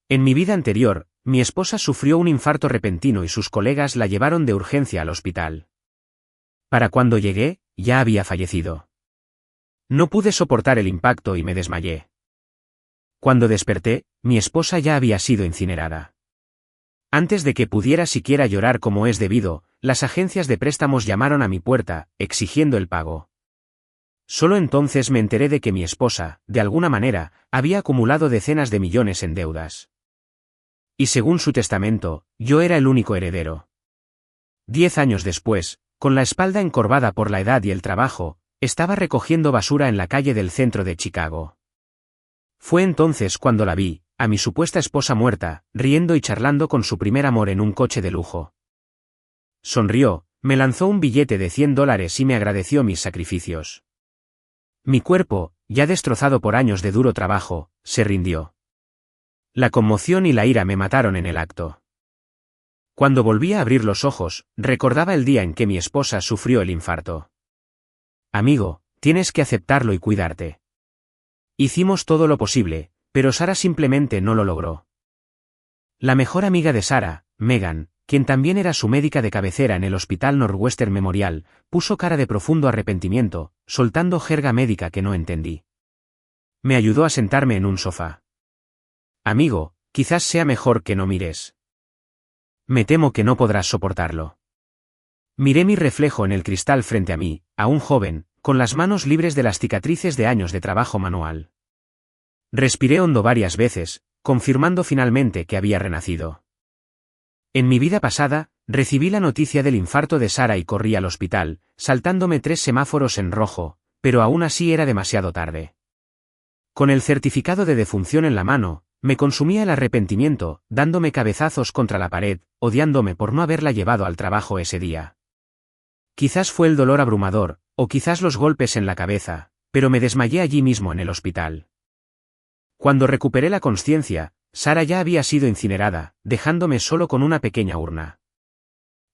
En mi vida anterior, mi esposa sufrió un infarto repentino y sus colegas la llevaron de urgencia al hospital. Para cuando llegué, ya había fallecido. No pude soportar el impacto y me desmayé. Cuando desperté, mi esposa ya había sido incinerada. Antes de que pudiera siquiera llorar como es debido, las agencias de préstamos llamaron a mi puerta, exigiendo el pago. Solo entonces me enteré de que mi esposa, de alguna manera, había acumulado decenas de millones en deudas. Y según su testamento, yo era el único heredero. 10 años después, con la espalda encorvada por la edad y el trabajo, estaba recogiendo basura en la calle del centro de Chicago. Fue entonces cuando la vi, a mi supuesta esposa muerta, riendo y charlando con su primer amor en un coche de lujo. Sonrió, me lanzó un billete de $100 y me agradeció mis sacrificios. Mi cuerpo, ya destrozado por años de duro trabajo, se rindió. La conmoción y la ira me mataron en el acto. Cuando volví a abrir los ojos, recordaba el día en que mi esposa sufrió el infarto. Amigo, tienes que aceptarlo y cuidarte. Hicimos todo lo posible, pero Sara simplemente no lo logró. La mejor amiga de Sara, Megan, quien también era su médica de cabecera en el Hospital Northwestern Memorial, puso cara de profundo arrepentimiento, soltando jerga médica que no entendí. Me ayudó a sentarme en un sofá. Amigo, quizás sea mejor que no mires. Me temo que no podrás soportarlo. Miré mi reflejo en el cristal frente a mí, aún joven, con las manos libres de las cicatrices de años de trabajo manual. Respiré hondo varias veces, confirmando finalmente que había renacido. En mi vida pasada, recibí la noticia del infarto de Sara y corrí al hospital, saltándome 3 semáforos en rojo, pero aún así era demasiado tarde. Con el certificado de defunción en la mano, me consumía el arrepentimiento, dándome cabezazos contra la pared, odiándome por no haberla llevado al trabajo ese día. Quizás fue el dolor abrumador, o quizás los golpes en la cabeza, pero me desmayé allí mismo en el hospital. Cuando recuperé la consciencia, Sara ya había sido incinerada, dejándome solo con una pequeña urna.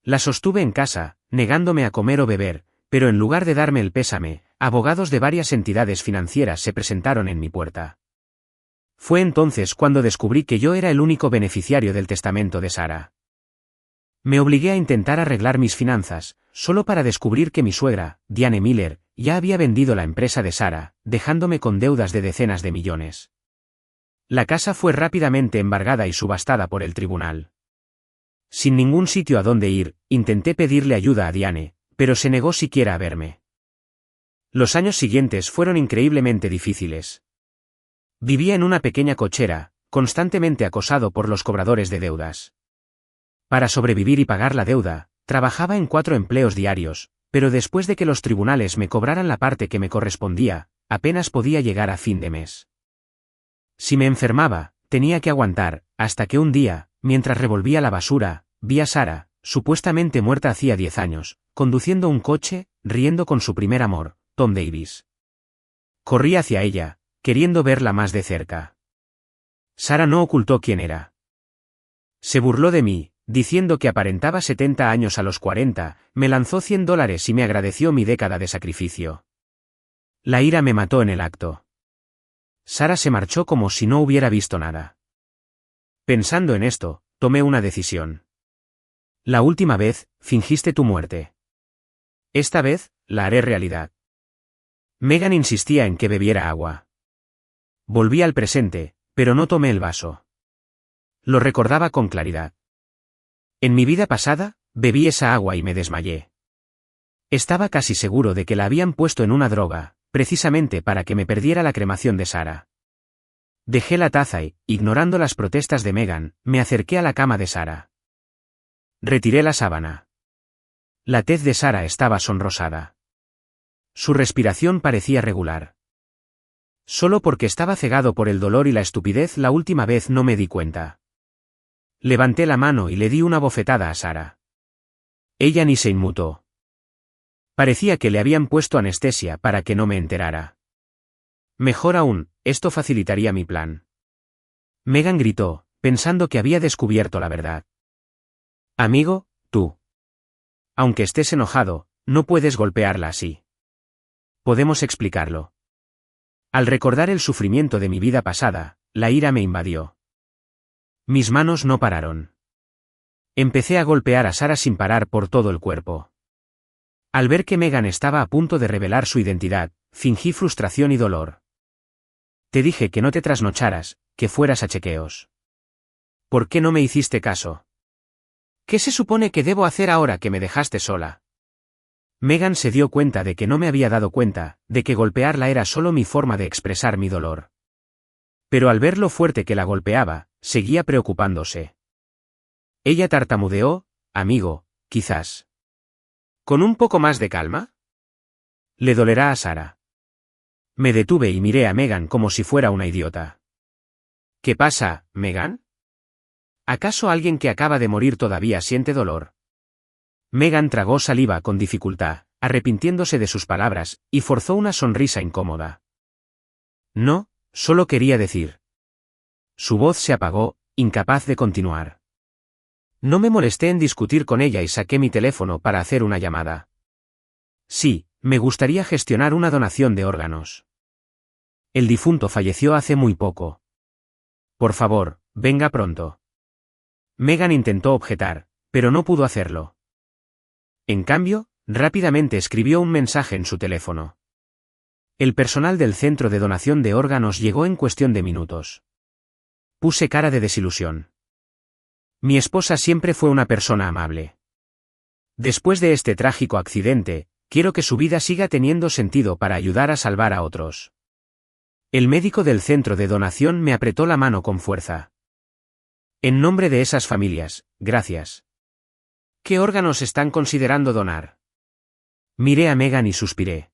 La sostuve en casa, negándome a comer o beber, pero en lugar de darme el pésame, abogados de varias entidades financieras se presentaron en mi puerta. Fue entonces cuando descubrí que yo era el único beneficiario del testamento de Sara. Me obligué a intentar arreglar mis finanzas, solo para descubrir que mi suegra, Diane Miller, ya había vendido la empresa de Sara, dejándome con deudas de decenas de millones. La casa fue rápidamente embargada y subastada por el tribunal. Sin ningún sitio a dónde ir, intenté pedirle ayuda a Diane, pero se negó siquiera a verme. Los años siguientes fueron increíblemente difíciles. Vivía en una pequeña cochera, constantemente acosado por los cobradores de deudas. Para sobrevivir y pagar la deuda, trabajaba en 4 empleos diarios, pero después de que los tribunales me cobraran la parte que me correspondía, apenas podía llegar a fin de mes. Si me enfermaba, tenía que aguantar, hasta que un día, mientras revolvía la basura, vi a Sara, supuestamente muerta hacía 10 años, conduciendo un coche, riendo con su primer amor, Tom Davis. Corrí hacia ella, queriendo verla más de cerca. Sara no ocultó quién era. Se burló de mí, diciendo que aparentaba 70 años a los 40, me lanzó $100 y me agradeció mi década de sacrificio. La ira me mató en el acto. Sara se marchó como si no hubiera visto nada. Pensando en esto, tomé una decisión. La última vez, fingiste tu muerte. Esta vez, la haré realidad. Megan insistía en que bebiera agua. Volví al presente, pero no tomé el vaso. Lo recordaba con claridad. En mi vida pasada, bebí esa agua y me desmayé. Estaba casi seguro de que la habían puesto en una droga, precisamente para que me perdiera la cremación de Sara. Dejé la taza y, ignorando las protestas de Megan, me acerqué a la cama de Sara. Retiré la sábana. La tez de Sara estaba sonrosada. Su respiración parecía regular. Solo porque estaba cegado por el dolor y la estupidez la última vez no me di cuenta. Levanté la mano y le di una bofetada a Sara. Ella ni se inmutó. Parecía que le habían puesto anestesia para que no me enterara. Mejor aún, esto facilitaría mi plan. Megan gritó, pensando que había descubierto la verdad. Amigo, tú. Aunque estés enojado, no puedes golpearla así. Podemos explicarlo. Al recordar el sufrimiento de mi vida pasada, la ira me invadió. Mis manos no pararon. Empecé a golpear a Sara sin parar por todo el cuerpo. Al ver que Megan estaba a punto de revelar su identidad, fingí frustración y dolor. Te dije que no te trasnocharas, que fueras a chequeos. ¿Por qué no me hiciste caso? ¿Qué se supone que debo hacer ahora que me dejaste sola? Megan se dio cuenta de que no me había dado cuenta, de que golpearla era solo mi forma de expresar mi dolor. Pero al ver lo fuerte que la golpeaba, seguía preocupándose. Ella tartamudeó, amigo, quizás. ¿Con un poco más de calma? Le dolerá a Sara. Me detuve y miré a Megan como si fuera una idiota. ¿Qué pasa, Megan? ¿Acaso alguien que acaba de morir todavía siente dolor? Megan tragó saliva con dificultad, arrepintiéndose de sus palabras, y forzó una sonrisa incómoda. No, solo quería decir. Su voz se apagó, incapaz de continuar. No me molesté en discutir con ella y saqué mi teléfono para hacer una llamada. Sí, me gustaría gestionar una donación de órganos. El difunto falleció hace muy poco. Por favor, venga pronto. Megan intentó objetar, pero no pudo hacerlo. En cambio, rápidamente escribió un mensaje en su teléfono. El personal del centro de donación de órganos llegó en cuestión de minutos. Puse cara de desilusión. Mi esposa siempre fue una persona amable. Después de este trágico accidente, quiero que su vida siga teniendo sentido para ayudar a salvar a otros. El médico del centro de donación me apretó la mano con fuerza. En nombre de esas familias, gracias. ¿Qué órganos están considerando donar? Miré a Megan y suspiré.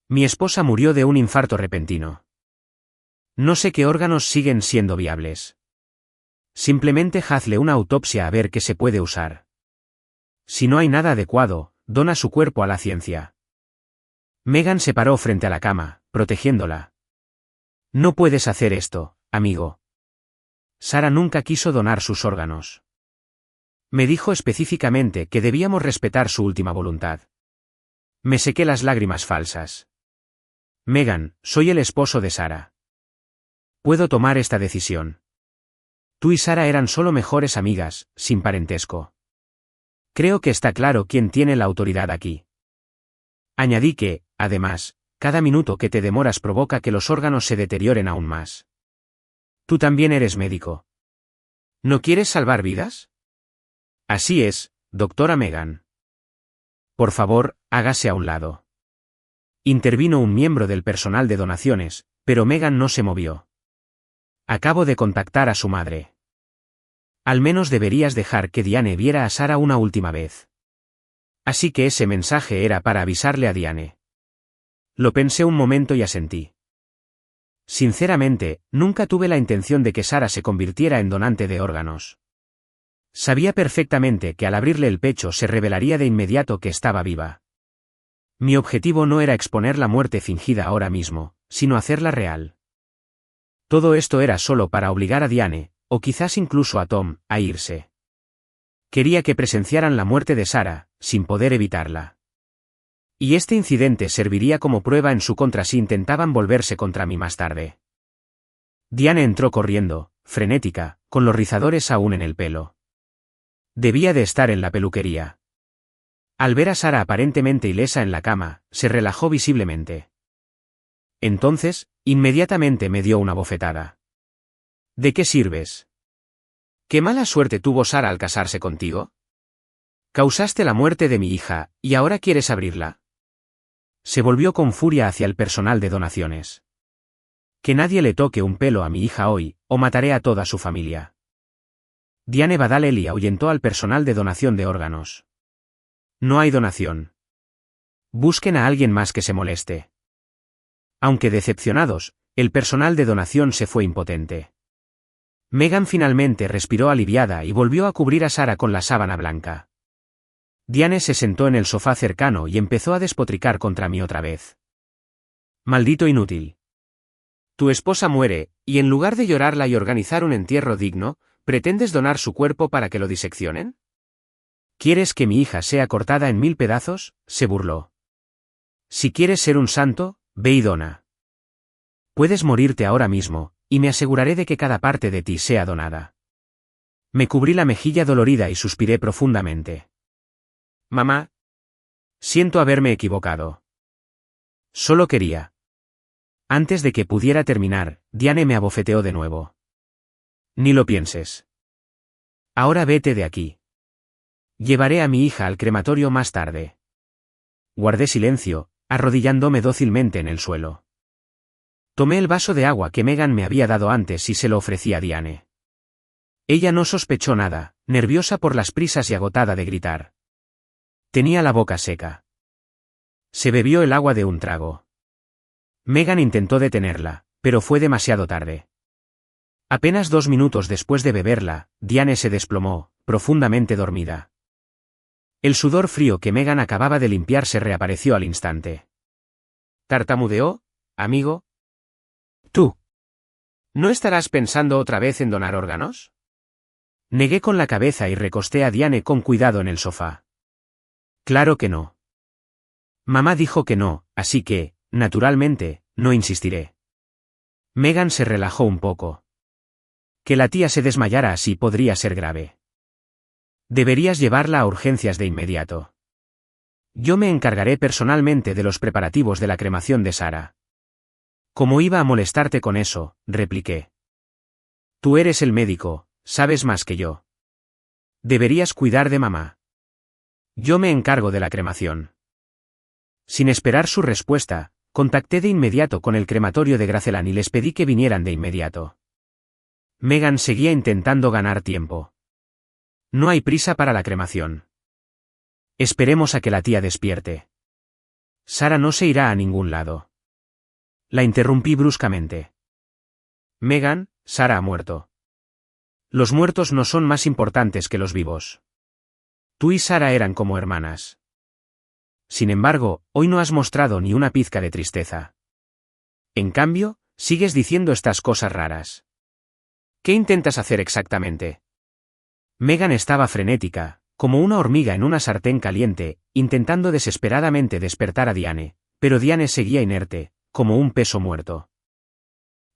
Mi esposa murió de un infarto repentino. No sé qué órganos siguen siendo viables. Simplemente hazle una autopsia a ver qué se puede usar. Si no hay nada adecuado, dona su cuerpo a la ciencia. Megan se paró frente a la cama, protegiéndola. No puedes hacer esto, amigo. Sara nunca quiso donar sus órganos. Me dijo específicamente que debíamos respetar su última voluntad. Me sequé las lágrimas falsas. Megan, soy el esposo de Sara. Puedo tomar esta decisión. Tú y Sara eran solo mejores amigas, sin parentesco. Creo que está claro quién tiene la autoridad aquí. Añadí que, además, cada minuto que te demoras provoca que los órganos se deterioren aún más. Tú también eres médico. ¿No quieres salvar vidas? Así es, doctora Megan. Por favor, hágase a un lado. Intervino un miembro del personal de donaciones, pero Megan no se movió. Acabo de contactar a su madre. Al menos deberías dejar que Diane viera a Sara una última vez. Así que ese mensaje era para avisarle a Diane. Lo pensé un momento y asentí. Sinceramente, nunca tuve la intención de que Sara se convirtiera en donante de órganos. Sabía perfectamente que al abrirle el pecho se revelaría de inmediato que estaba viva. Mi objetivo no era exponer la muerte fingida ahora mismo, sino hacerla real. Todo esto era solo para obligar a Diane, o quizás incluso a Tom, a irse. Quería que presenciaran la muerte de Sara, sin poder evitarla. Y este incidente serviría como prueba en su contra si intentaban volverse contra mí más tarde. Diane entró corriendo, frenética, con los rizadores aún en el pelo. Debía de estar en la peluquería. Al ver a Sara aparentemente ilesa en la cama, se relajó visiblemente. Entonces, inmediatamente me dio una bofetada. ¿De qué sirves? ¿Qué mala suerte tuvo Sara al casarse contigo? Causaste la muerte de mi hija, ¿y ahora quieres abrirla? Se volvió con furia hacia el personal de donaciones. Que nadie le toque un pelo a mi hija hoy, o mataré a toda su familia. Diane Badaleli ahuyentó al personal de donación de órganos. No hay donación. Busquen a alguien más que se moleste. Aunque decepcionados, el personal de donación se fue impotente. Megan finalmente respiró aliviada y volvió a cubrir a Sara con la sábana blanca. Diane se sentó en el sofá cercano y empezó a despotricar contra mí otra vez. Maldito inútil. Tu esposa muere, y en lugar de llorarla y organizar un entierro digno, ¿pretendes donar su cuerpo para que lo diseccionen? ¿Quieres que mi hija sea cortada en 1000 pedazos?, se burló. Si quieres ser un santo, ve y dona. Puedes morirte ahora mismo, y me aseguraré de que cada parte de ti sea donada. Me cubrí la mejilla dolorida y suspiré profundamente. Mamá. Siento haberme equivocado. Solo quería. Antes de que pudiera terminar, Diane me abofeteó de nuevo. Ni lo pienses. Ahora vete de aquí. Llevaré a mi hija al crematorio más tarde. Guardé silencio, arrodillándome dócilmente en el suelo. Tomé el vaso de agua que Megan me había dado antes y se lo ofrecí a Diane. Ella no sospechó nada, nerviosa por las prisas y agotada de gritar. Tenía la boca seca. Se bebió el agua de un trago. Megan intentó detenerla, pero fue demasiado tarde. Apenas 2 minutos después de beberla, Diane se desplomó, profundamente dormida. El sudor frío que Megan acababa de limpiarse reapareció al instante. ¿Tartamudeó, amigo? ¿Tú? ¿No estarás pensando otra vez en donar órganos? Negué con la cabeza y recosté a Diane con cuidado en el sofá. Claro que no. Mamá dijo que no, así que, naturalmente, no insistiré. Megan se relajó un poco. Que la tía se desmayara así podría ser grave. Deberías llevarla a urgencias de inmediato. Yo me encargaré personalmente de los preparativos de la cremación de Sara. ¿Cómo iba a molestarte con eso?, repliqué. Tú eres el médico, sabes más que yo. Deberías cuidar de mamá. Yo me encargo de la cremación. Sin esperar su respuesta, contacté de inmediato con el crematorio de Gracelán y les pedí que vinieran de inmediato. Megan seguía intentando ganar tiempo. No hay prisa para la cremación. Esperemos a que la tía despierte. Sara no se irá a ningún lado. La interrumpí bruscamente. Megan, Sara ha muerto. Los muertos no son más importantes que los vivos. Tú y Sara eran como hermanas. Sin embargo, hoy no has mostrado ni una pizca de tristeza. En cambio, sigues diciendo estas cosas raras. ¿Qué intentas hacer exactamente? Megan estaba frenética, como una hormiga en una sartén caliente, intentando desesperadamente despertar a Diane, pero Diane seguía inerte, como un peso muerto.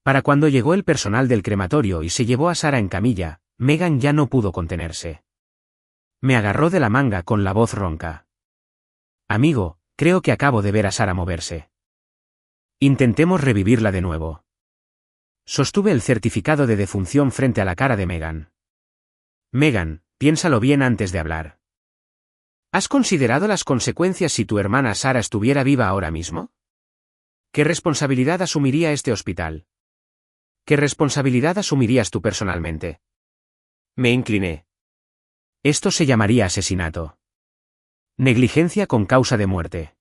Para cuando llegó el personal del crematorio y se llevó a Sara en camilla, Megan ya no pudo contenerse. Me agarró de la manga con la voz ronca. Amigo, creo que acabo de ver a Sara moverse. Intentemos revivirla de nuevo. Sostuve el certificado de defunción frente a la cara de Megan. Megan, piénsalo bien antes de hablar. ¿Has considerado las consecuencias si tu hermana Sara estuviera viva ahora mismo? ¿Qué responsabilidad asumiría este hospital? ¿Qué responsabilidad asumirías tú personalmente? Me incliné. Esto se llamaría asesinato. Negligencia con causa de muerte.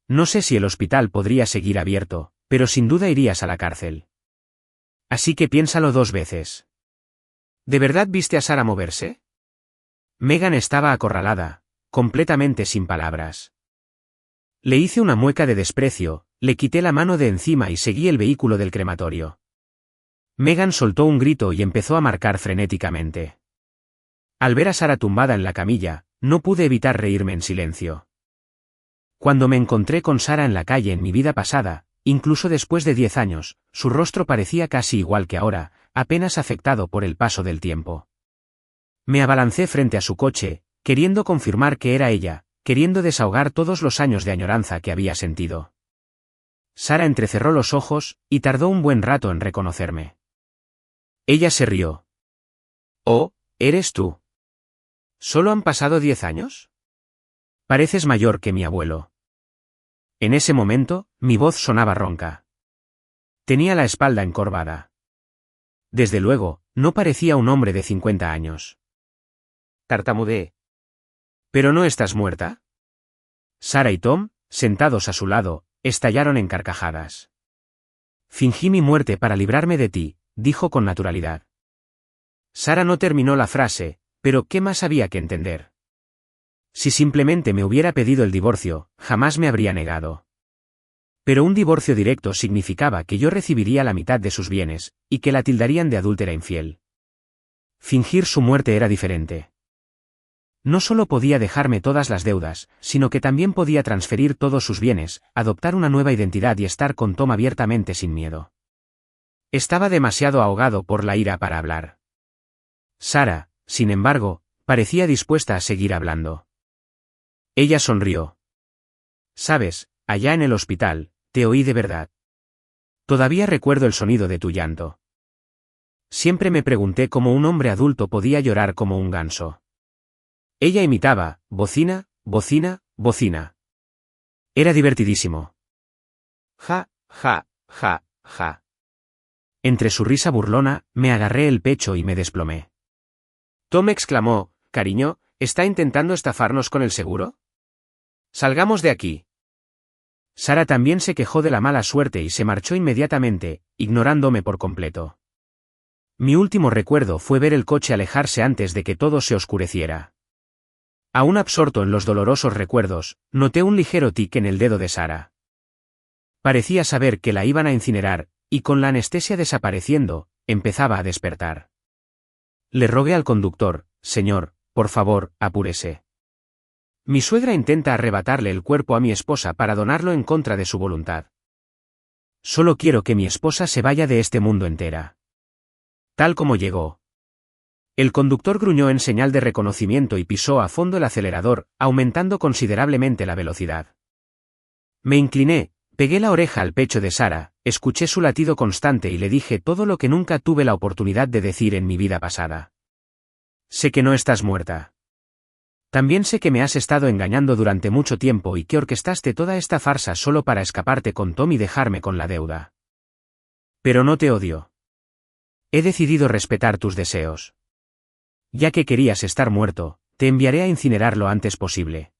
No sé si el hospital podría seguir abierto, pero sin duda irías a la cárcel. Así que piénsalo 2 veces. ¿De verdad viste a Sara moverse? Megan estaba acorralada, completamente sin palabras. Le hice una mueca de desprecio, le quité la mano de encima y seguí el vehículo del crematorio. Megan soltó un grito y empezó a marcar frenéticamente. Al ver a Sara tumbada en la camilla, no pude evitar reírme en silencio. Cuando me encontré con Sara en la calle en mi vida pasada, incluso después de 10 años, su rostro parecía casi igual que ahora, apenas afectado por el paso del tiempo. Me abalancé frente a su coche, queriendo confirmar que era ella, queriendo desahogar todos los años de añoranza que había sentido. Sara entrecerró los ojos, y tardó un buen rato en reconocerme. Ella se rió. «Oh, ¿eres tú? ¿Solo han pasado 10 años? Pareces mayor que mi abuelo». En ese momento, mi voz sonaba ronca. Tenía la espalda encorvada. Desde luego, no parecía un hombre de 50 años. Tartamudeé. ¿Pero no estás muerta? Sara y Tom, sentados a su lado, estallaron en carcajadas. Fingí mi muerte para librarme de ti, dijo con naturalidad. Sara no terminó la frase, pero ¿qué más había que entender? Si simplemente me hubiera pedido el divorcio, jamás me habría negado. Pero un divorcio directo significaba que yo recibiría la mitad de sus bienes, y que la tildarían de adúltera infiel. Fingir su muerte era diferente. No solo podía dejarme todas las deudas, sino que también podía transferir todos sus bienes, adoptar una nueva identidad y estar con Tom abiertamente sin miedo. Estaba demasiado ahogado por la ira para hablar. Sara, sin embargo, parecía dispuesta a seguir hablando. Ella sonrió. Sabes, allá en el hospital, te oí de verdad. Todavía recuerdo el sonido de tu llanto. Siempre me pregunté cómo un hombre adulto podía llorar como un ganso. Ella imitaba, bocina, bocina, bocina. Era divertidísimo. Ja, ja, ja, ja. Entre su risa burlona, me agarré el pecho y me desplomé. Tom exclamó, cariño, ¿está intentando estafarnos con el seguro? Salgamos de aquí. Sara también se quejó de la mala suerte y se marchó inmediatamente, ignorándome por completo. Mi último recuerdo fue ver el coche alejarse antes de que todo se oscureciera. Aún absorto en los dolorosos recuerdos, noté un ligero tic en el dedo de Sara. Parecía saber que la iban a incinerar, y con la anestesia desapareciendo, empezaba a despertar. Le rogué al conductor, señor, por favor, apúrese. Mi suegra intenta arrebatarle el cuerpo a mi esposa para donarlo en contra de su voluntad. Solo quiero que mi esposa se vaya de este mundo entera. Tal como llegó. El conductor gruñó en señal de reconocimiento y pisó a fondo el acelerador, aumentando considerablemente la velocidad. Me incliné, pegué la oreja al pecho de Sara, escuché su latido constante y le dije todo lo que nunca tuve la oportunidad de decir en mi vida pasada. Sé que no estás muerta. También sé que me has estado engañando durante mucho tiempo y que orquestaste toda esta farsa solo para escaparte con Tom y dejarme con la deuda. Pero no te odio. He decidido respetar tus deseos. Ya que querías estar muerto, te enviaré a incinerar lo antes posible.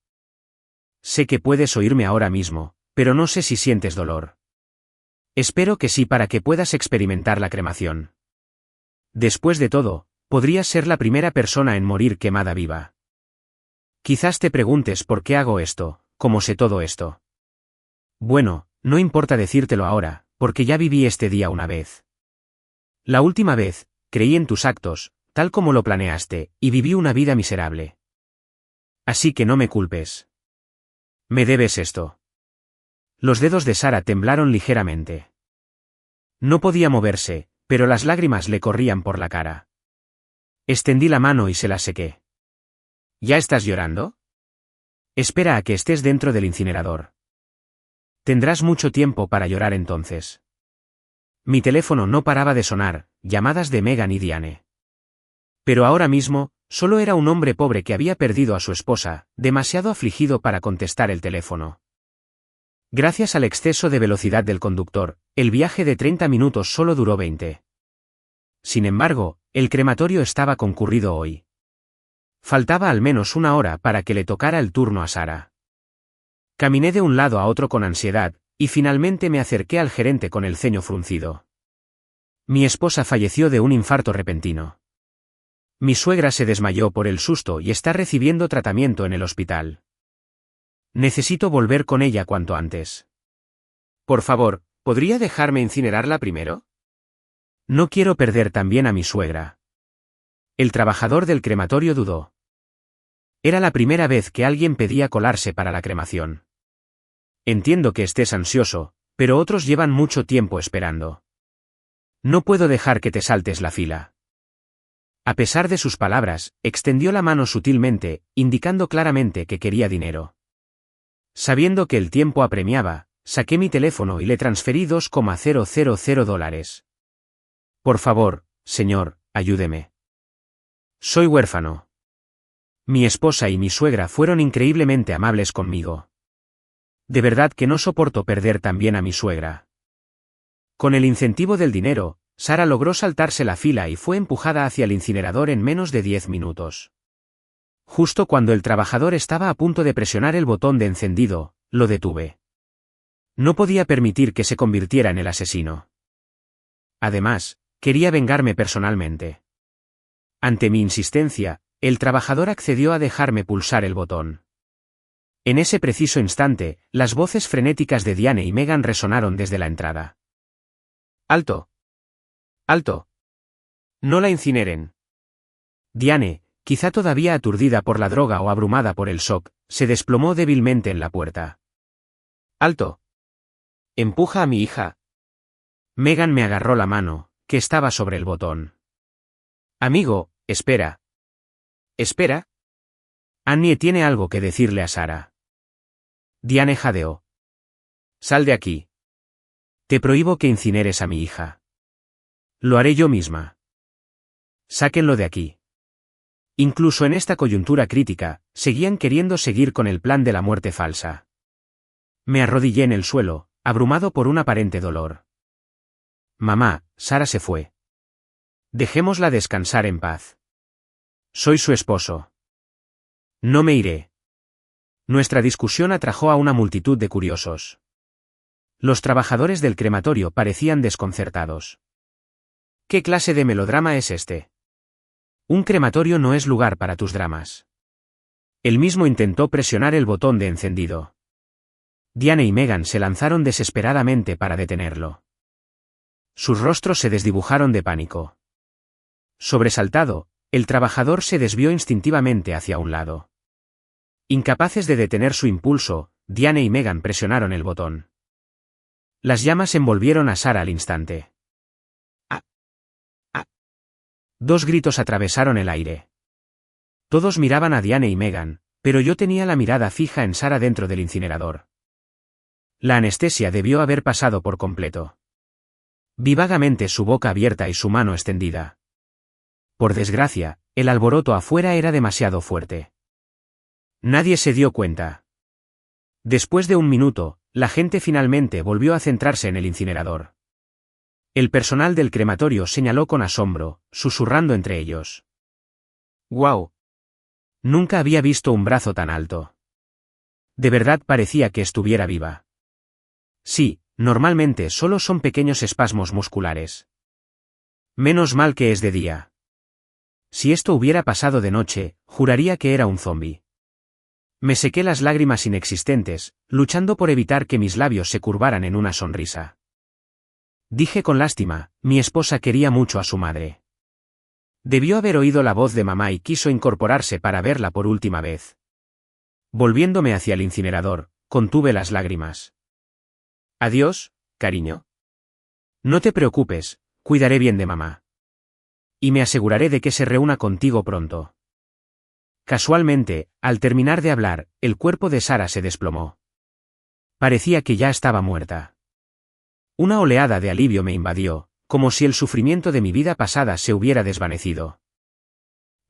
Sé que puedes oírme ahora mismo, pero no sé si sientes dolor. Espero que sí para que puedas experimentar la cremación. Después de todo, podrías ser la primera persona en morir quemada viva. Quizás te preguntes por qué hago esto, cómo sé todo esto. Bueno, no importa decírtelo ahora, porque ya viví este día una vez. La última vez, creí en tus actos, tal como lo planeaste, y viví una vida miserable. Así que no me culpes. Me debes esto. Los dedos de Sara temblaron ligeramente. No podía moverse, pero las lágrimas le corrían por la cara. Extendí la mano y se la sequé. ¿Ya estás llorando? Espera a que estés dentro del incinerador. Tendrás mucho tiempo para llorar entonces. Mi teléfono no paraba de sonar, llamadas de Megan y Diane. Pero ahora mismo, solo era un hombre pobre que había perdido a su esposa, demasiado afligido para contestar el teléfono. Gracias al exceso de velocidad del conductor, el viaje de 30 minutos solo duró 20. Sin embargo, el crematorio estaba concurrido hoy. Faltaba al menos una hora para que le tocara el turno a Sara. Caminé de un lado a otro con ansiedad, y finalmente me acerqué al gerente con el ceño fruncido. Mi esposa falleció de un infarto repentino. Mi suegra se desmayó por el susto y está recibiendo tratamiento en el hospital. Necesito volver con ella cuanto antes. Por favor, ¿podría dejarme incinerarla primero? No quiero perder también a mi suegra. El trabajador del crematorio dudó. Era la primera vez que alguien pedía colarse para la cremación. Entiendo que estés ansioso, pero otros llevan mucho tiempo esperando. No puedo dejar que te saltes la fila. A pesar de sus palabras, extendió la mano sutilmente, indicando claramente que quería dinero. Sabiendo que el tiempo apremiaba, saqué mi teléfono y le transferí $2,000. Por favor, señor, ayúdeme. Soy huérfano. Mi esposa y mi suegra fueron increíblemente amables conmigo. De verdad que no soporto perder también a mi suegra. Con el incentivo del dinero, Sara logró saltarse la fila y fue empujada hacia el incinerador en menos de 10 minutos. Justo cuando el trabajador estaba a punto de presionar el botón de encendido, lo detuve. No podía permitir que se convirtiera en el asesino. Además, quería vengarme personalmente. Ante mi insistencia, el trabajador accedió a dejarme pulsar el botón. En ese preciso instante, las voces frenéticas de Diane y Megan resonaron desde la entrada. ¡Alto! ¡Alto! ¡No la incineren! Diane, quizá todavía aturdida por la droga o abrumada por el shock, se desplomó débilmente en la puerta. ¡Alto! ¡Empuja a mi hija! Megan me agarró la mano, que estaba sobre el botón. Amigo, Espera. Espera. Annie tiene algo que decirle a Sarah. Diane jadeó. Sal de aquí. Te prohíbo que incineres a mi hija. Lo haré yo misma. Sáquenlo de aquí. Incluso en esta coyuntura crítica, seguían queriendo seguir con el plan de la muerte falsa. Me arrodillé en el suelo, abrumado por un aparente dolor. Mamá, Sarah se fue. Dejémosla descansar en paz. Soy su esposo. No me iré. Nuestra discusión atrajo a una multitud de curiosos. Los trabajadores del crematorio parecían desconcertados. ¿Qué clase de melodrama es este? Un crematorio no es lugar para tus dramas. Él mismo intentó presionar el botón de encendido. Diane y Megan se lanzaron desesperadamente para detenerlo. Sus rostros se desdibujaron de pánico. Sobresaltado, el trabajador se desvió instintivamente hacia un lado. Incapaces de detener su impulso, Diane y Megan presionaron el botón. Las llamas envolvieron a Sarah al instante. ¡Ah! ¡Ah! Dos gritos atravesaron el aire. Todos miraban a Diane y Megan, pero yo tenía la mirada fija en Sarah dentro del incinerador. La anestesia debió haber pasado por completo. Vi vagamente su boca abierta y su mano extendida. Por desgracia, el alboroto afuera era demasiado fuerte. Nadie se dio cuenta. Después de un minuto, la gente finalmente volvió a centrarse en el incinerador. El personal del crematorio señaló con asombro, susurrando entre ellos. ¡Guau! Nunca había visto un brazo tan alto. De verdad parecía que estuviera viva. Sí, normalmente solo son pequeños espasmos musculares. Menos mal que es de día. Si esto hubiera pasado de noche, juraría que era un zombi. Me sequé las lágrimas inexistentes, luchando por evitar que mis labios se curvaran en una sonrisa. Dije con lástima, mi esposa quería mucho a su madre. Debió haber oído la voz de mamá y quiso incorporarse para verla por última vez. Volviéndome hacia el incinerador, contuve las lágrimas. Adiós, cariño. No te preocupes, cuidaré bien de mamá. Y me aseguraré de que se reúna contigo pronto. Casualmente, al terminar de hablar, el cuerpo de Sarah se desplomó. Parecía que ya estaba muerta. Una oleada de alivio me invadió, como si el sufrimiento de mi vida pasada se hubiera desvanecido.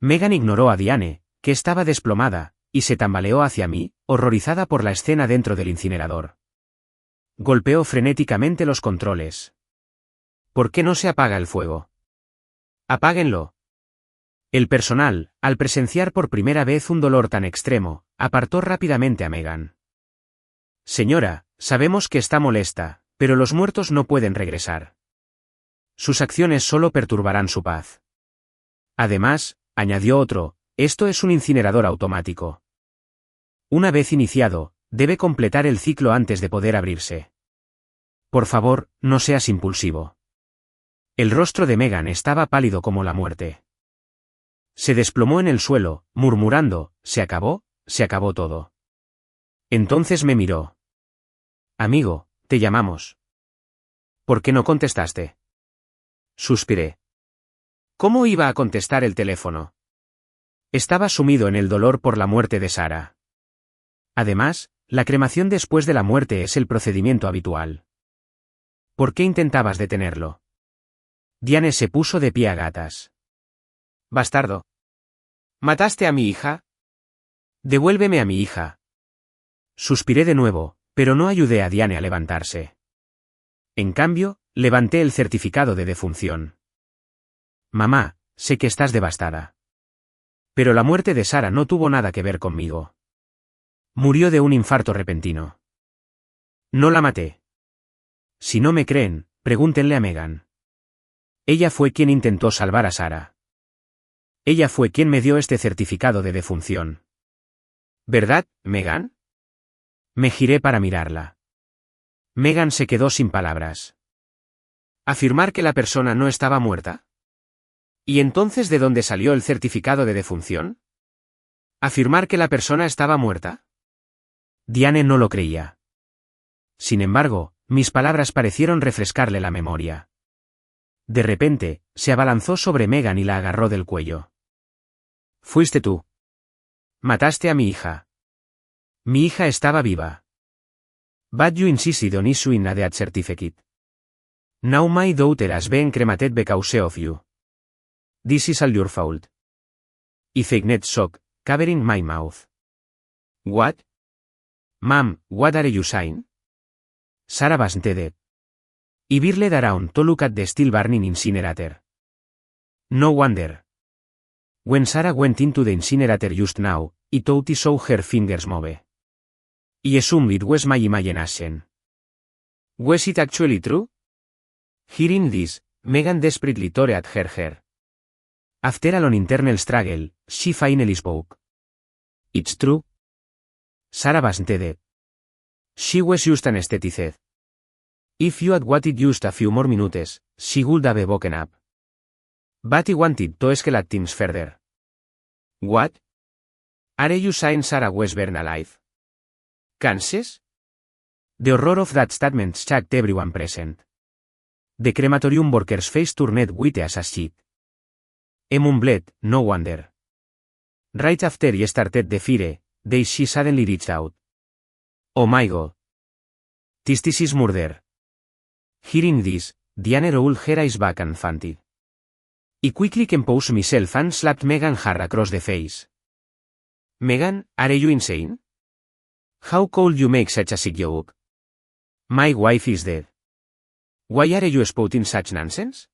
Megan ignoró a Diane, que estaba desplomada, y se tambaleó hacia mí, horrorizada por la escena dentro del incinerador. Golpeó frenéticamente los controles. ¿Por qué no se apaga el fuego? ¡Apáguenlo! El personal, al presenciar por primera vez un dolor tan extremo, apartó rápidamente a Megan. Señora, sabemos que está molesta, pero los muertos no pueden regresar. Sus acciones solo perturbarán su paz. Además, añadió otro, esto es un incinerador automático. Una vez iniciado, debe completar el ciclo antes de poder abrirse. Por favor, no seas impulsivo. El rostro de Megan estaba pálido como la muerte. Se desplomó en el suelo, murmurando, se acabó todo. Entonces me miró. Amigo, te llamamos. ¿Por qué no contestaste? Suspiré. ¿Cómo iba a contestar el teléfono? Estaba sumido en el dolor por la muerte de Sarah. Además, la cremación después de la muerte es el procedimiento habitual. ¿Por qué intentabas detenerlo? Diane se puso de pie a gatas. Bastardo. ¿Mataste a mi hija? Devuélveme a mi hija. Suspiré de nuevo, pero no ayudé a Diane a levantarse. En cambio, levanté el certificado de defunción. Mamá, sé que estás devastada. Pero la muerte de Sarah no tuvo nada que ver conmigo. Murió de un infarto repentino. No la maté. Si no me creen, pregúntenle a Megan. Ella fue quien intentó salvar a Sarah. Ella fue quien me dio este certificado de defunción. ¿Verdad, Megan? Me giré para mirarla. Megan se quedó sin palabras. ¿Afirmar que la persona no estaba muerta? ¿Y entonces de dónde salió el certificado de defunción? ¿Afirmar que la persona estaba muerta? Diane no lo creía. Sin embargo, mis palabras parecieron refrescarle la memoria. De repente, se abalanzó sobre Megan y la agarró del cuello. Fuiste tú. Mataste a mi hija. Mi hija estaba viva. But you insisted on issuing a death certificate. Now my daughter has been cremated because of you. This is all your fault. I feigned shock, covering my mouth. What? Ma'am, what are you saying? Sarah wasn't dead. I whirled around to look at the still burning incinerator. No wonder. When Sarah went into the incinerator just now, I thought I saw her fingers move. I assumed it was my imagination. Was it actually true? Hearing this, Megan desperately tore at her hair. After a long internal struggle, she finally spoke. It's true. Sarah wasn't dead. She was just anesthetized. If you had waited just a few more minutes, she would have woken up. But I wanted to escalate things further. What? Are you saying Sarah was burned alive? Kansas? The horror of that statement shocked everyone present. The crematorium worker's face turned white as a sheet. Mumbled, no wonder. Right after he started the fire, she suddenly reached out. Oh my god. This is murder. Hearing this, Diane rolled her eyes back and fainted. I quickly composed myself and slapped Megan hard across the face. Megan, are you insane? How could you make such a sick joke? My wife is dead. Why are you spouting such nonsense?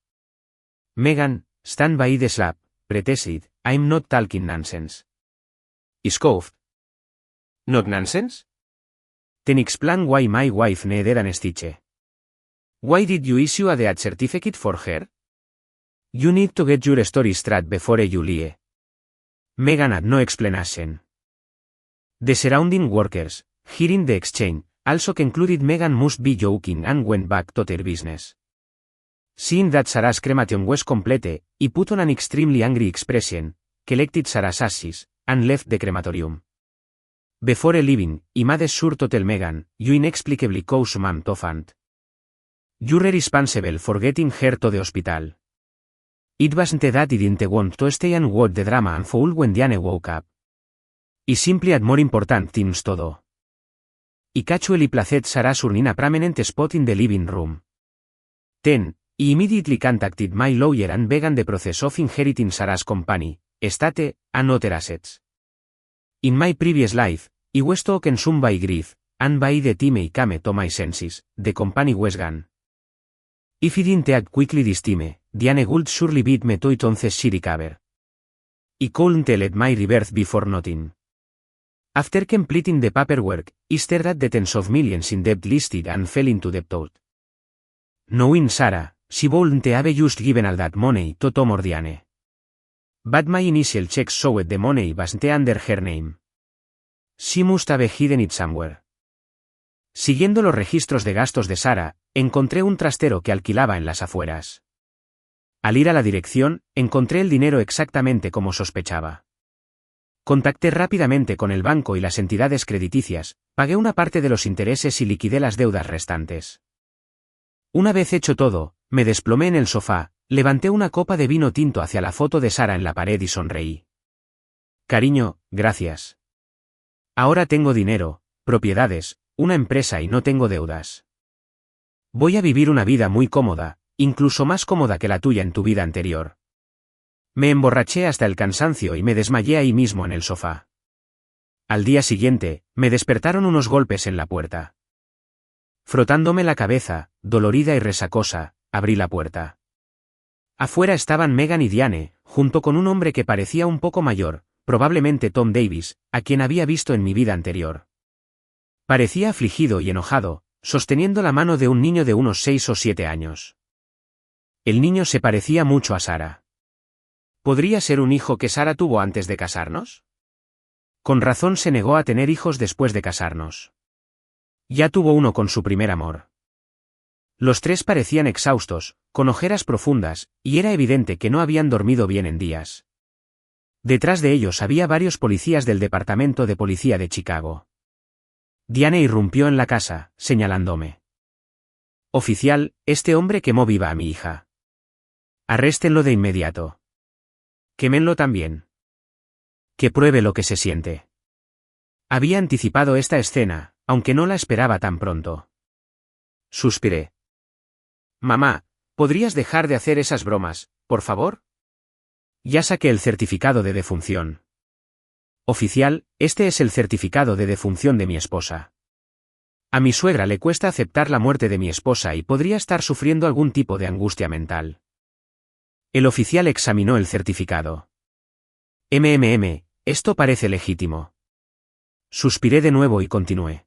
Megan, stand by the slap, protested, I'm not talking nonsense. I scoffed. Not nonsense? Then explain why my wife needed an stitch. Why did you issue a death certificate for her? You need to get your story straight before you lie. Megan had no explanation. The surrounding workers, hearing the exchange, also concluded Megan must be joking and went back to their business. Seeing that Sarah's cremation was complete, he put on an extremely angry expression, collected Sarah's ashes, and left the crematorium. Before leaving, he made sure to tell Megan, you inexplicably caused Mom to faint. You're responsible for getting her to the hospital. It wasn't that I didn't want to stay and watch the drama unfold when Diane woke up. I simply had more important things to do. I casually placed Sarah's urn in a prominent spot in the living room. Then, I immediately contacted my lawyer and began the process of inheriting Sarah's company, estate, and other assets. In my previous life, I was too consumed by grief, and by the time I came to my senses, the company was gone. If I didn't act quickly this time, Diane would surely beat me to it once she recovered. I couldn't let my rebirth be for nothing. After completing the paperwork, I stared at the tens of millions in debt listed and fell into debt. Knowing Sarah, she wouldn't have just given all that money to Tom or Diane. But my initial checks showed the money wasn't under her name. She must have hidden it somewhere. Siguiendo los registros de gastos de Sarah, encontré un trastero que alquilaba en las afueras. Al ir a la dirección, encontré el dinero exactamente como sospechaba. Contacté rápidamente con el banco y las entidades crediticias, pagué una parte de los intereses y liquidé las deudas restantes. Una vez hecho todo, me desplomé en el sofá, levanté una copa de vino tinto hacia la foto de Sarah en la pared y sonreí. Cariño, gracias. Ahora tengo dinero, propiedades, una empresa y no tengo deudas. Voy a vivir una vida muy cómoda, incluso más cómoda que la tuya en tu vida anterior. Me emborraché hasta el cansancio y me desmayé ahí mismo en el sofá. Al día siguiente, me despertaron unos golpes en la puerta. Frotándome la cabeza, dolorida y resacosa, abrí la puerta. Afuera estaban Megan y Diane, junto con un hombre que parecía un poco mayor, probablemente Tom Davis, a quien había visto en mi vida anterior. Parecía afligido y enojado, sosteniendo la mano de un niño de unos 6 o 7 años. El niño se parecía mucho a Sarah. ¿Podría ser un hijo que Sarah tuvo antes de casarnos? Con razón se negó a tener hijos después de casarnos. Ya tuvo uno con su primer amor. Los tres parecían exhaustos, con ojeras profundas, y era evidente que no habían dormido bien en días. Detrás de ellos había varios policías del Departamento de Policía de Chicago. Diane irrumpió en la casa, señalándome. Oficial, este hombre quemó viva a mi hija. Arréstenlo de inmediato. Quémenlo también. Que pruebe lo que se siente. Había anticipado esta escena, aunque no la esperaba tan pronto. Suspiré. Mamá, ¿podrías dejar de hacer esas bromas, por favor? Ya saqué el certificado de defunción. Oficial, este es el certificado de defunción de mi esposa. A mi suegra le cuesta aceptar la muerte de mi esposa y podría estar sufriendo algún tipo de angustia mental. El oficial examinó el certificado. Esto parece legítimo. Suspiré de nuevo y continué.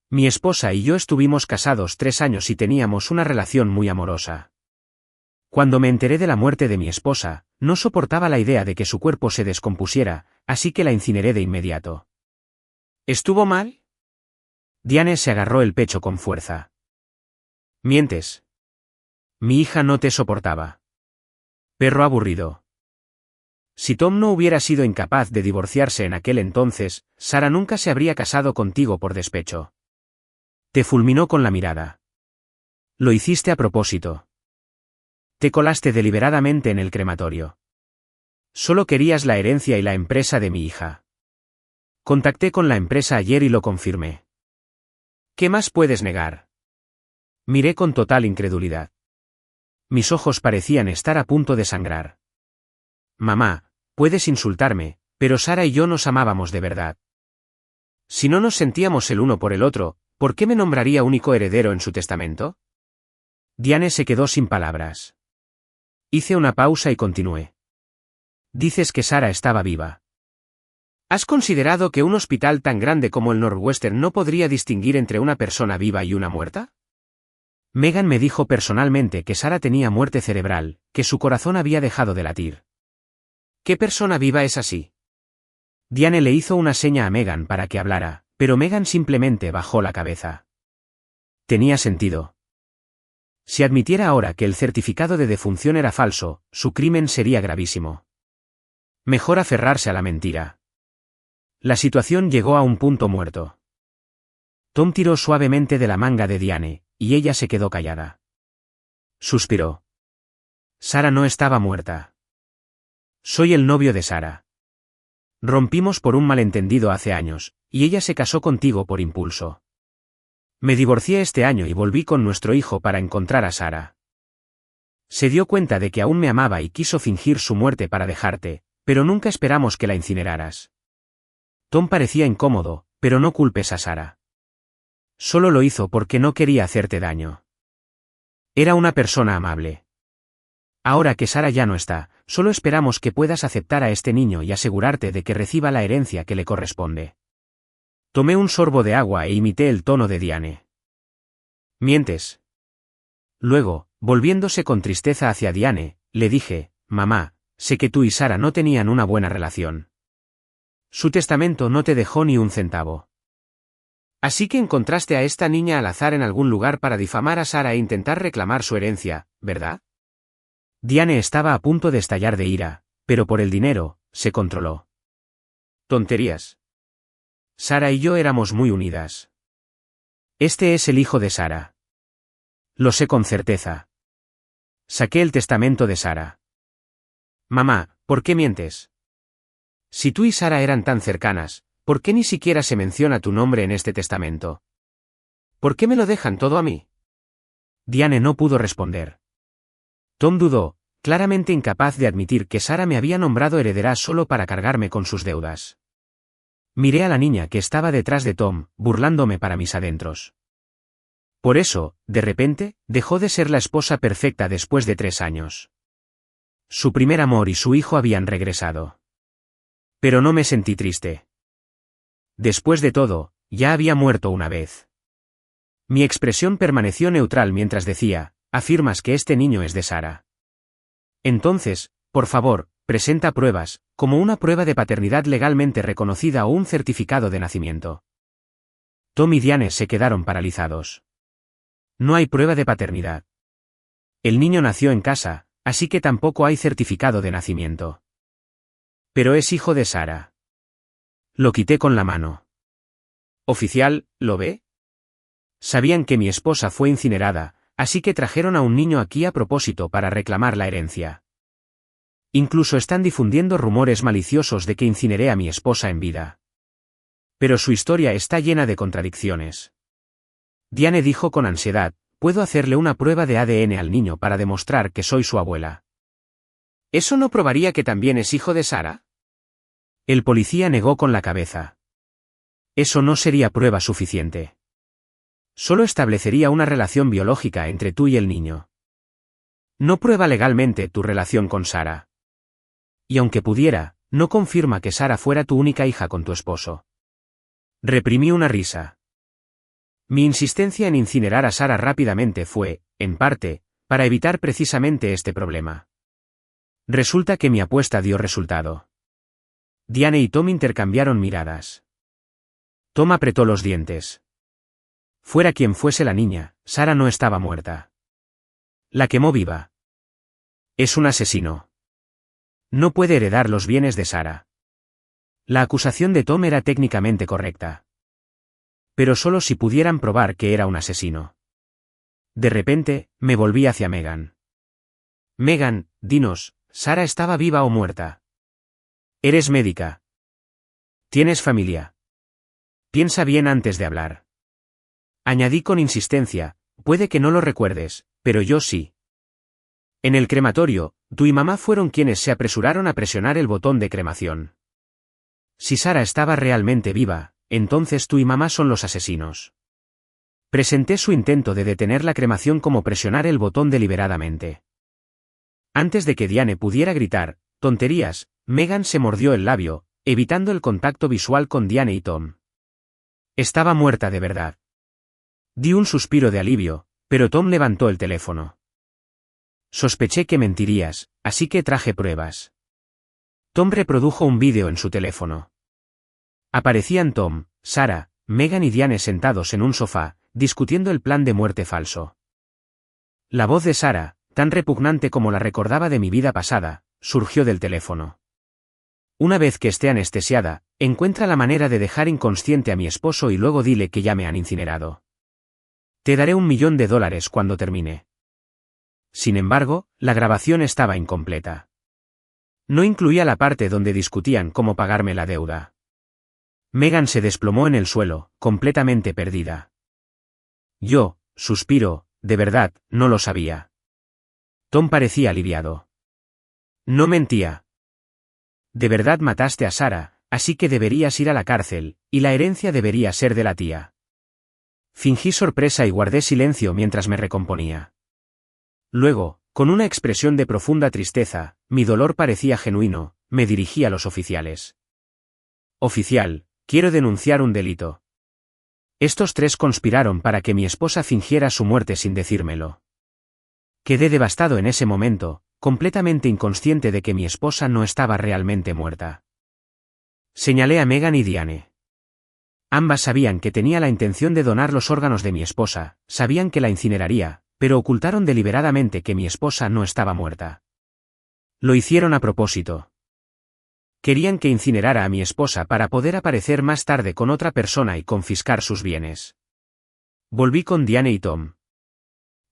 Mi esposa y yo estuvimos casados 3 años y teníamos una relación muy amorosa. Cuando me enteré de la muerte de mi esposa, no soportaba la idea de que su cuerpo se descompusiera, así que la incineré de inmediato. ¿Estuvo mal? Diane se agarró el pecho con fuerza. Mientes. Mi hija no te soportaba. Perro aburrido. Si Tom no hubiera sido incapaz de divorciarse en aquel entonces, Sara nunca se habría casado contigo por despecho. Te fulminó con la mirada. Lo hiciste a propósito. Te colaste deliberadamente en el crematorio. Solo querías la herencia y la empresa de mi hija. Contacté con la empresa ayer y lo confirmé. ¿Qué más puedes negar? Miré con total incredulidad. Mis ojos parecían estar a punto de sangrar. Mamá, puedes insultarme, pero Sara y yo nos amábamos de verdad. Si no nos sentíamos el uno por el otro, ¿por qué me nombraría único heredero en su testamento? Diane se quedó sin palabras. Hice una pausa y continué. Dices que Sara estaba viva. ¿Has considerado que un hospital tan grande como el Northwestern no podría distinguir entre una persona viva y una muerta? Megan me dijo personalmente que Sara tenía muerte cerebral, que su corazón había dejado de latir. ¿Qué persona viva es así? Diane le hizo una seña a Megan para que hablara, pero Megan simplemente bajó la cabeza. Tenía sentido. Si admitiera ahora que el certificado de defunción era falso, su crimen sería gravísimo. Mejor aferrarse a la mentira. La situación llegó a un punto muerto. Tom tiró suavemente de la manga de Diane, y ella se quedó callada. Suspiró. Sara no estaba muerta. Soy el novio de Sara. Rompimos por un malentendido hace años, y ella se casó contigo por impulso. Me divorcié este año y volví con nuestro hijo para encontrar a Sara. Se dio cuenta de que aún me amaba y quiso fingir su muerte para dejarte, pero nunca esperamos que la incineraras. Tom parecía incómodo, pero no culpes a Sara. Solo lo hizo porque no quería hacerte daño. Era una persona amable. Ahora que Sara ya no está, solo esperamos que puedas aceptar a este niño y asegurarte de que reciba la herencia que le corresponde. Tomé un sorbo de agua e imité el tono de Diane. Mientes. Luego, volviéndose con tristeza hacia Diane, le dije, mamá, sé que tú y Sara no tenían una buena relación. Su testamento no te dejó ni un centavo. Así que encontraste a esta niña al azar en algún lugar para difamar a Sara e intentar reclamar su herencia, ¿verdad? Diane estaba a punto de estallar de ira, pero por el dinero, se controló. Tonterías. Sara y yo éramos muy unidas. Este es el hijo de Sara. Lo sé con certeza. Saqué el testamento de Sara. Mamá, ¿por qué mientes? Si tú y Sara eran tan cercanas, ¿por qué ni siquiera se menciona tu nombre en este testamento? ¿Por qué me lo dejan todo a mí? Diane no pudo responder. Tom dudó, claramente incapaz de admitir que Sara me había nombrado heredera solo para cargarme con sus deudas. Miré a la niña que estaba detrás de Tom, burlándome para mis adentros. Por eso, de repente, dejó de ser la esposa perfecta después de 3 años. Su primer amor y su hijo habían regresado. Pero no me sentí triste. Después de todo, ya había muerto una vez. Mi expresión permaneció neutral mientras decía, afirmas que este niño es de Sara. Entonces, por favor, presenta pruebas, como una prueba de paternidad legalmente reconocida o un certificado de nacimiento. Tom y Diane se quedaron paralizados. No hay prueba de paternidad. El niño nació en casa, así que tampoco hay certificado de nacimiento. Pero es hijo de Sara. Lo quité con la mano. Oficial, ¿lo ve? Sabían que mi esposa fue incinerada, así que trajeron a un niño aquí a propósito para reclamar la herencia. Incluso están difundiendo rumores maliciosos de que incineré a mi esposa en vida. Pero su historia está llena de contradicciones. Diane dijo con ansiedad, puedo hacerle una prueba de ADN al niño para demostrar que soy su abuela. ¿Eso no probaría que también es hijo de Sarah? El policía negó con la cabeza. Eso no sería prueba suficiente. Solo establecería una relación biológica entre tú y el niño. No prueba legalmente tu relación con Sarah. Y aunque pudiera, no confirma que Sarah fuera tu única hija con tu esposo. Reprimí una risa. Mi insistencia en incinerar a Sarah rápidamente fue, en parte, para evitar precisamente este problema. Resulta que mi apuesta dio resultado. Diane y Tom intercambiaron miradas. Tom apretó los dientes. Fuera quien fuese la niña, Sarah no estaba muerta. La quemó viva. Es un asesino. No puede heredar los bienes de Sarah. La acusación de Tom era técnicamente correcta. Pero solo si pudieran probar que era un asesino. De repente, me volví hacia Megan. Megan, dinos, ¿Sarah estaba viva o muerta? Eres médica. Tienes familia. Piensa bien antes de hablar. Añadí con insistencia, puede que no lo recuerdes, pero yo sí. En el crematorio, tú y mamá fueron quienes se apresuraron a presionar el botón de cremación. Si Sarah estaba realmente viva, entonces tú y mamá son los asesinos. Presenté su intento de detener la cremación como presionar el botón deliberadamente. Antes de que Diane pudiera gritar, tonterías, Megan se mordió el labio, evitando el contacto visual con Diane y Tom. Estaba muerta de verdad. Di un suspiro de alivio, pero Tom levantó el teléfono. Sospeché que mentirías, así que traje pruebas. Tom reprodujo un vídeo en su teléfono. Aparecían Tom, Sarah, Megan y Diane sentados en un sofá, discutiendo el plan de muerte falso. La voz de Sarah, tan repugnante como la recordaba de mi vida pasada, surgió del teléfono. Una vez que esté anestesiada, encuentra la manera de dejar inconsciente a mi esposo y luego dile que ya me han incinerado. Te daré $1.000.000 cuando termine. Sin embargo, la grabación estaba incompleta. No incluía la parte donde discutían cómo pagarme la deuda. Megan se desplomó en el suelo, completamente perdida. Yo, suspiro, de verdad, no lo sabía. Tom parecía aliviado. No mentía. De verdad mataste a Sarah, así que deberías ir a la cárcel, y la herencia debería ser de la tía. Fingí sorpresa y guardé silencio mientras me recomponía. Luego, con una expresión de profunda tristeza, mi dolor parecía genuino, me dirigí a los oficiales. Oficial, quiero denunciar un delito. Estos tres conspiraron para que mi esposa fingiera su muerte sin decírmelo. Quedé devastado en ese momento, completamente inconsciente de que mi esposa no estaba realmente muerta. Señalé a Megan y Diane. Ambas sabían que tenía la intención de donar los órganos de mi esposa, sabían que la incineraría, pero ocultaron deliberadamente que mi esposa no estaba muerta. Lo hicieron a propósito. Querían que incinerara a mi esposa para poder aparecer más tarde con otra persona y confiscar sus bienes. Volví con Diane y Tom.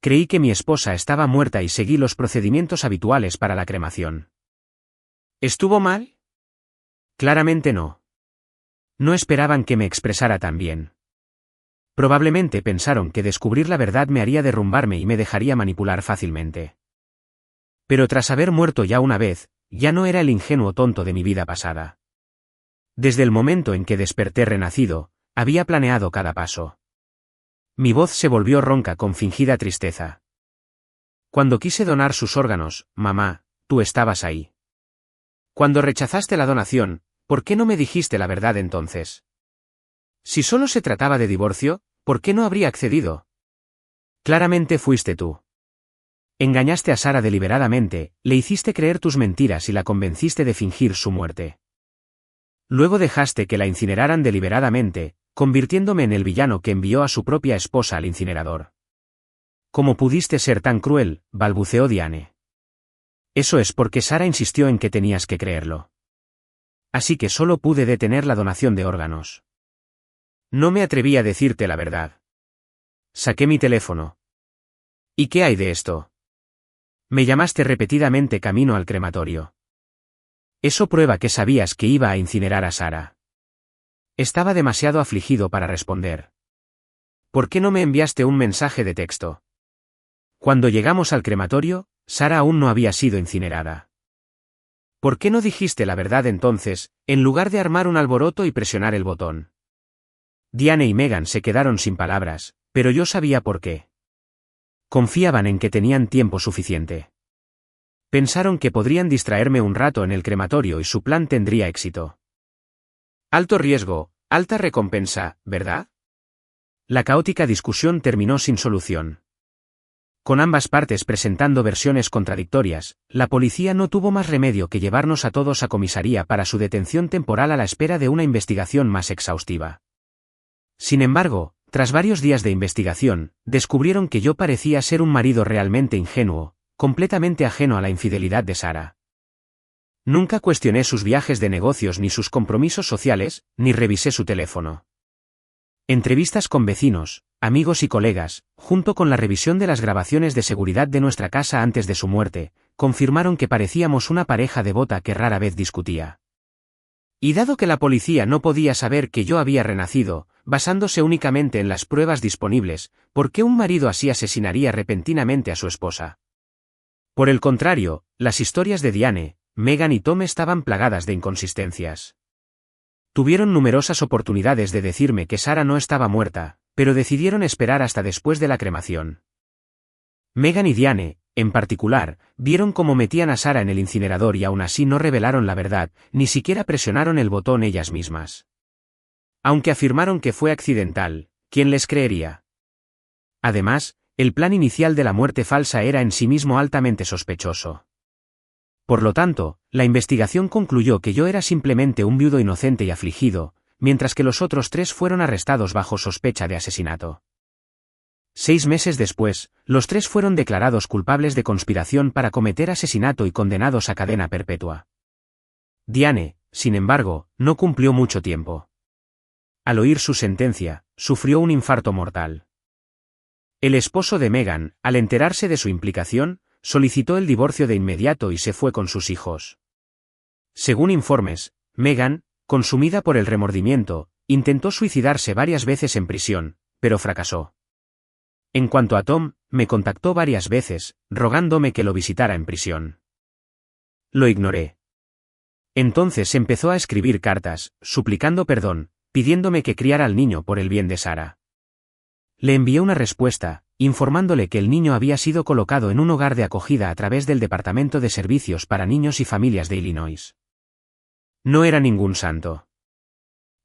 Creí que mi esposa estaba muerta y seguí los procedimientos habituales para la cremación. ¿Estuvo mal? Claramente no. No esperaban que me expresara tan bien. Probablemente pensaron que descubrir la verdad me haría derrumbarme y me dejaría manipular fácilmente. Pero tras haber muerto ya una vez, ya no era el ingenuo tonto de mi vida pasada. Desde el momento en que desperté renacido, había planeado cada paso. Mi voz se volvió ronca con fingida tristeza. Cuando quise donar sus órganos, mamá, tú estabas ahí. Cuando rechazaste la donación, ¿por qué no me dijiste la verdad entonces? Si solo se trataba de divorcio, ¿por qué no habría accedido? Claramente fuiste tú. Engañaste a Sarah deliberadamente, le hiciste creer tus mentiras y la convenciste de fingir su muerte. Luego dejaste que la incineraran deliberadamente, convirtiéndome en el villano que envió a su propia esposa al incinerador. ¿Cómo pudiste ser tan cruel?, balbuceó Diane. Eso es porque Sarah insistió en que tenías que creerlo. Así que solo pude detener la donación de órganos. No me atreví a decirte la verdad. Saqué mi teléfono. ¿Y qué hay de esto? Me llamaste repetidamente camino al crematorio. Eso prueba que sabías que iba a incinerar a Sara. Estaba demasiado afligido para responder. ¿Por qué no me enviaste un mensaje de texto? Cuando llegamos al crematorio, Sara aún no había sido incinerada. ¿Por qué no dijiste la verdad entonces, en lugar de armar un alboroto y presionar el botón? Diane y Megan se quedaron sin palabras, pero yo sabía por qué. Confiaban en que tenían tiempo suficiente. Pensaron que podrían distraerme un rato en el crematorio y su plan tendría éxito. Alto riesgo, alta recompensa, ¿verdad? La caótica discusión terminó sin solución. Con ambas partes presentando versiones contradictorias, la policía no tuvo más remedio que llevarnos a todos a comisaría para su detención temporal a la espera de una investigación más exhaustiva. Sin embargo, tras varios días de investigación, descubrieron que yo parecía ser un marido realmente ingenuo, completamente ajeno a la infidelidad de Sara. Nunca cuestioné sus viajes de negocios ni sus compromisos sociales, ni revisé su teléfono. Entrevistas con vecinos, amigos y colegas, junto con la revisión de las grabaciones de seguridad de nuestra casa antes de su muerte, confirmaron que parecíamos una pareja devota que rara vez discutía. Y dado que la policía no podía saber que yo había renacido, basándose únicamente en las pruebas disponibles, ¿por qué un marido así asesinaría repentinamente a su esposa? Por el contrario, las historias de Diane, Megan y Tom estaban plagadas de inconsistencias. Tuvieron numerosas oportunidades de decirme que Sara no estaba muerta, pero decidieron esperar hasta después de la cremación. Megan y Diane, en particular, vieron cómo metían a Sara en el incinerador y aún así no revelaron la verdad, ni siquiera presionaron el botón ellas mismas. Aunque afirmaron que fue accidental, ¿quién les creería? Además, el plan inicial de la muerte falsa era en sí mismo altamente sospechoso. Por lo tanto, la investigación concluyó que yo era simplemente un viudo inocente y afligido, mientras que los otros 3 fueron arrestados bajo sospecha de asesinato. 6 meses después, los 3 fueron declarados culpables de conspiración para cometer asesinato y condenados a cadena perpetua. Diane, sin embargo, no cumplió mucho tiempo. Al oír su sentencia, sufrió un infarto mortal. El esposo de Megan, al enterarse de su implicación, solicitó el divorcio de inmediato y se fue con sus hijos. Según informes, Megan, consumida por el remordimiento, intentó suicidarse varias veces en prisión, pero fracasó. En cuanto a Tom, me contactó varias veces, rogándome que lo visitara en prisión. Lo ignoré. Entonces empezó a escribir cartas, suplicando perdón, pidiéndome que criara al niño por el bien de Sara. Le envié una respuesta, informándole que el niño había sido colocado en un hogar de acogida a través del Departamento de Servicios para Niños y Familias de Illinois. No era ningún santo.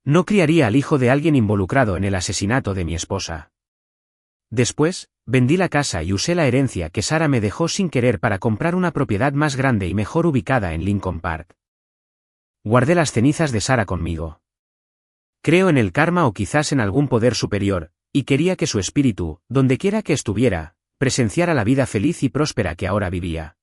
No criaría al hijo de alguien involucrado en el asesinato de mi esposa. Después, vendí la casa y usé la herencia que Sara me dejó sin querer para comprar una propiedad más grande y mejor ubicada en Lincoln Park. Guardé las cenizas de Sara conmigo. Creo en el karma o quizás en algún poder superior, y quería que su espíritu, dondequiera que estuviera, presenciara la vida feliz y próspera que ahora vivía.